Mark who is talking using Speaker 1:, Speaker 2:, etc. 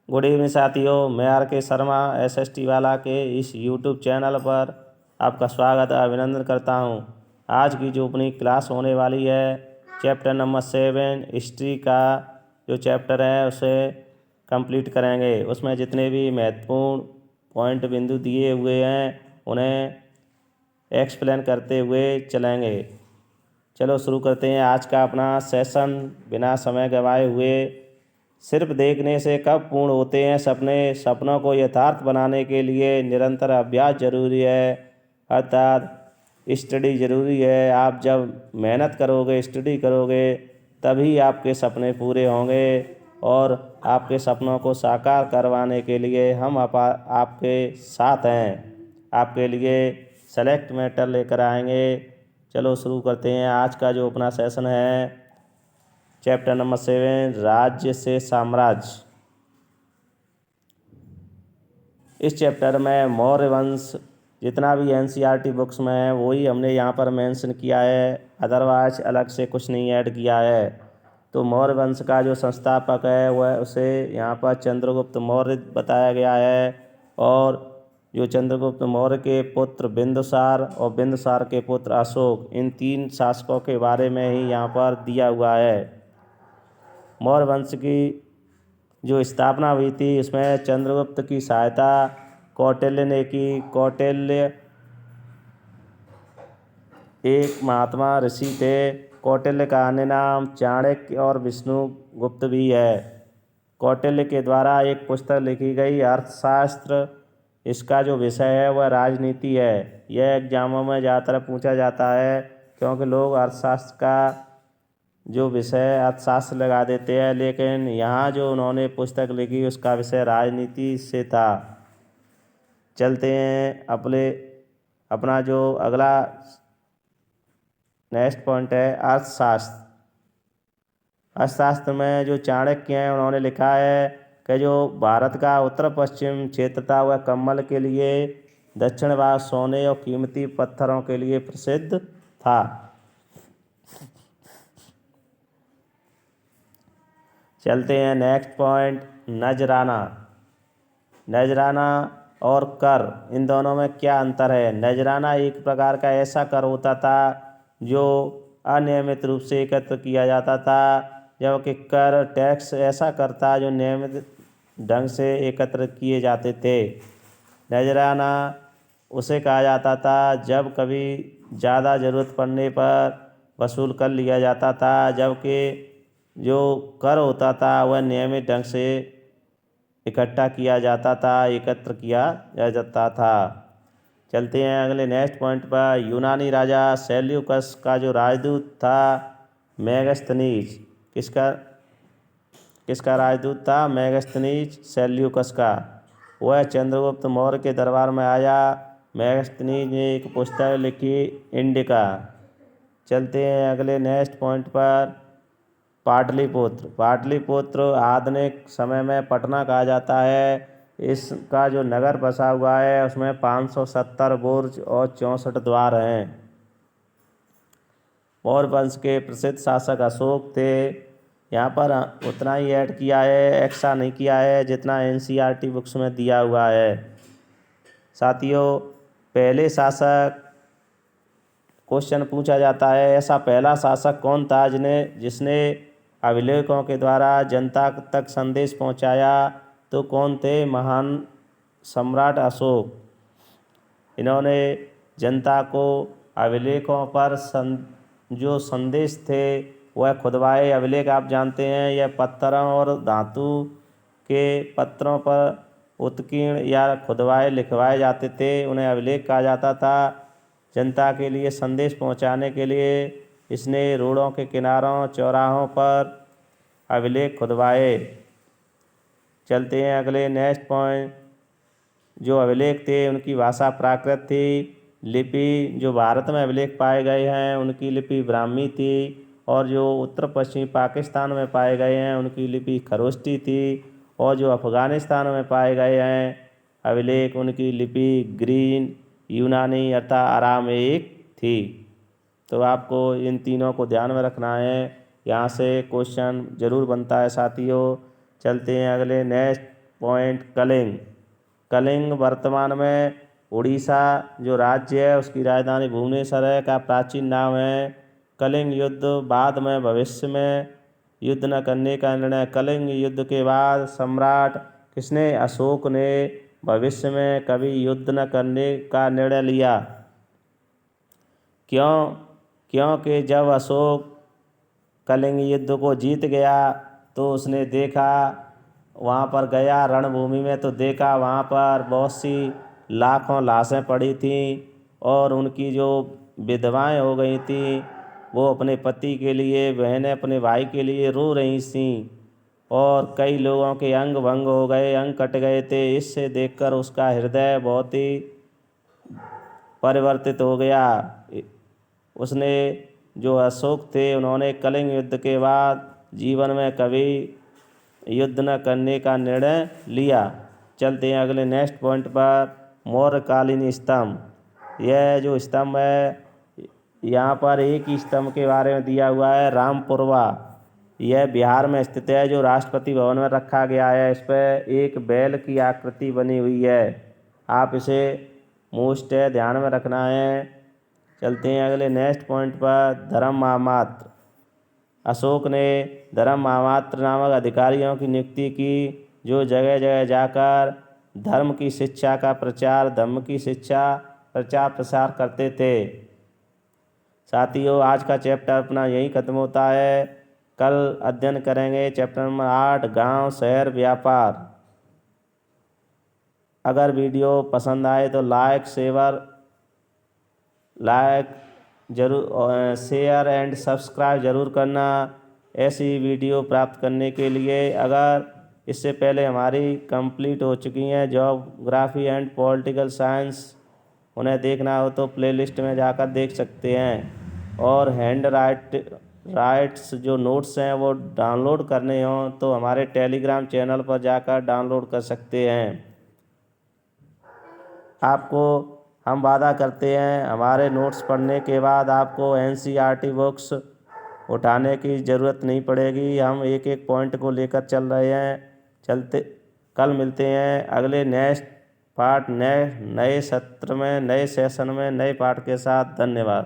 Speaker 1: Good evening साथियों, मैं are के शर्मा एसएसटी वाला के इस यूट्यूब चैनल पर आपका स्वागत अभिनंदन करता हूं। आज की जो अपनी क्लास होने वाली है चैप्टर नंबर 7 हिस्ट्री का जो चैप्टर है उसे कंप्लीट करेंगे। उसमें जितने भी महत्वपूर्ण पॉइंट बिंदु दिए हुए हैं उन्हें एक्सप्लेन करते हुए चलेंगे। चलो शुरू करते हैं आज का अपना सेशन बिना समय गंवाए हुए। सिर्फ देखने से कब पूर्ण होते हैं सपने? सपनों को यथार्थ बनाने के लिए निरंतर अभ्यास जरूरी है, अर्थात स्टडी जरूरी है। आप जब मेहनत करोगे, स्टडी करोगे, तभी आपके सपने पूरे होंगे और आपके सपनों को साकार करवाने के लिए हम आपके साथ हैं। आपके लिए सेलेक्ट मैटर लेकर आएंगे। चलो शुरू करते हैं आज का जो अपना सेशन है चैप्टर नंबर 7 राज्य से साम्राज्य। इस चैप्टर में मौर्य वंश जितना भी एनसीईआरटी बुक्स में है वही हमने यहाँ पर मेंशन किया है, अदरवाइज अलग से कुछ नहीं ऐड किया है। तो मौर्य वंश का जो संस्थापक है वह उसे यहाँ पर चंद्रगुप्त मौर्य बताया गया है, और जो चंद्रगुप्त मौर्य के पुत्र बिंदुसार और बिंदुसार के पुत्र अशोक, इन 3 शासकों के बारे में ही यहाँ पर दिया हुआ है। मौर्य वंश की जो स्थापना हुई थी उसमें चंद्रगुप्त की सहायता कौटिल्य ने की। कौटिल्य एक महात्मा ऋषि थे। कौटिल्य का अन्य नाम चाणक्य और विष्णुगुप्त भी है। कौटिल्य के द्वारा एक पुस्तक लिखी गई अर्थशास्त्र, इसका जो विषय है वह राजनीति है। यह एग्जामों में ज़्यादातर पूछा जाता है क्योंकि लोग अर्थशास्त्र का जो विषय अर्थशास्त्र लगा देते हैं, लेकिन यहाँ जो उन्होंने पुस्तक लिखी उसका विषय राजनीति से था। चलते हैं अपना जो अगला नेक्स्ट पॉइंट है अर्थशास्त्र। अर्थशास्त्र में जो चाणक्य हैं उन्होंने लिखा है कि जो भारत का उत्तर पश्चिम क्षेत्र था वह कम्बल के लिए, दक्षिण भाग सोने और कीमती पत्थरों के लिए प्रसिद्ध था। चलते हैं नेक्स्ट पॉइंट नजराना। नजराना और कर, इन दोनों में क्या अंतर है? नजराना एक प्रकार का ऐसा कर होता था जो अनियमित रूप से एकत्र किया जाता था, जबकि कर टैक्स ऐसा कर था जो नियमित ढंग से एकत्र किए जाते थे। नजराना उसे कहा जाता था जब कभी ज़्यादा ज़रूरत पड़ने पर वसूल कर लिया जाता था, जबकि जो कर होता था वह नियमित ढंग से इकट्ठा किया जाता था, एकत्र किया जाता था। चलते हैं अगले नेक्स्ट पॉइंट पर। यूनानी राजा सेल्यूकस का जो राजदूत था मेगास्थनीज, किसका राजदूत था? मेगास्थनीज सेल्यूकस का। वह चंद्रगुप्त मौर्य के दरबार में आया। मेगास्थनीज ने एक पुस्तक लिखी इंडिका। चलते हैं अगले नेक्स्ट पॉइंट पर पाटलिपुत्र। पाटलिपुत्र आधुनिक समय में पटना कहा जाता है। इसका जो नगर बसा हुआ है उसमें 570 बुर्ज और 64 द्वार हैं। मौर्य वंश के प्रसिद्ध शासक अशोक थे। यहाँ पर उतना ही ऐड किया है, एक्स्ट्रा नहीं किया है जितना एनसीईआरटी बुक्स में दिया हुआ है। साथियों, पहले शासक क्वेश्चन पूछा जाता है, ऐसा पहला शासक कौन था जिसने अभिलेखों के द्वारा जनता तक संदेश पहुंचाया? तो कौन थे? महान सम्राट अशोक। इन्होंने जनता को अभिलेखों पर जो संदेश थे वह खुदवाए। अभिलेख आप जानते हैं यह पत्थरों और धातु के पत्रों पर उत्कीर्ण या खुदवाए लिखवाए जाते थे, उन्हें अभिलेख कहा जाता था। जनता के लिए संदेश पहुंचाने के लिए इसने रोडों के किनारों चौराहों पर अभिलेख खुदवाए। चलते हैं अगले नेक्स्ट पॉइंट। जो अभिलेख थे उनकी भाषा प्राकृत थी। लिपि जो भारत में अभिलेख पाए गए हैं उनकी लिपि ब्राह्मी थी, और जो उत्तर पश्चिमी पाकिस्तान में पाए गए हैं उनकी लिपि खरोष्टी थी, और जो अफ़गानिस्तान में पाए गए हैं अभिलेख उनकी लिपि ग्रीन यूनानी अर्थात अरामेइक थी। तो आपको इन तीनों को ध्यान में रखना है, यहाँ से क्वेश्चन जरूर बनता है साथियों। चलते हैं अगले नेक्स्ट पॉइंट कलिंग। कलिंग वर्तमान में उड़ीसा जो राज्य है उसकी राजधानी भुवनेश्वर है का प्राचीन नाम है। कलिंग युद्ध बाद में भविष्य में युद्ध न करने का निर्णय। कलिंग युद्ध के बाद सम्राट किसने? अशोक ने भविष्य में कभी युद्ध न करने का निर्णय लिया। क्यों? क्योंकि जब अशोक कलिंग युद्ध को जीत गया तो उसने देखा, वहाँ पर गया रणभूमि में तो देखा वहाँ पर बहुत सी लाखों लाशें पड़ी थीं और उनकी जो विधवाएं हो गई थीं वो अपने पति के लिए, बहनें अपने भाई के लिए रो रही थीं और कई लोगों के अंग भंग हो गए, अंग कट गए थे। इससे देखकर उसका हृदय बहुत ही परिवर्तित हो गया। उसने जो अशोक थे उन्होंने कलिंग युद्ध के बाद जीवन में कभी युद्ध न करने का निर्णय लिया। चलते हैं अगले नेक्स्ट पॉइंट पर। मौर्यकालीन स्तंभ। यह जो स्तंभ है यहाँ पर एक ही स्तंभ के बारे में दिया हुआ है, रामपुरवा। यह बिहार में स्थित है, जो राष्ट्रपति भवन में रखा गया है। इस पर एक बैल की आकृति बनी हुई है। आप इसे मोस्ट है, ध्यान में रखना है। चलते हैं अगले नेक्स्ट पॉइंट पर। धर्म महामात्र। अशोक ने धर्म महामात्र नामक अधिकारियों की नियुक्ति की, जो जगह जगह जाकर धर्म की शिक्षा का प्रचार, धर्म की शिक्षा प्रचार प्रसार करते थे। साथियों, आज का चैप्टर अपना यहीं खत्म होता है। कल अध्ययन करेंगे चैप्टर नंबर 8, गांव, शहर, व्यापार। अगर वीडियो पसंद आए तो शेयर एंड सब्सक्राइब जरूर करना ऐसी वीडियो प्राप्त करने के लिए। अगर इससे पहले हमारी कंप्लीट हो चुकी हैं ज्योग्राफी एंड पॉलिटिकल साइंस, उन्हें देखना हो तो प्लेलिस्ट में जाकर देख सकते हैं। और राइट्स जो नोट्स हैं वो डाउनलोड करने हों तो हमारे टेलीग्राम चैनल पर जाकर डाउनलोड कर सकते हैं। आपको हम वादा करते हैं हमारे नोट्स पढ़ने के बाद आपको NCERT बुक्स उठाने की ज़रूरत नहीं पड़ेगी। हम एक एक पॉइंट को लेकर चल रहे हैं। कल मिलते हैं अगले नेक्स्ट पार्ट, नए सत्र में, नए सेशन में, नए पाठ के साथ। धन्यवाद।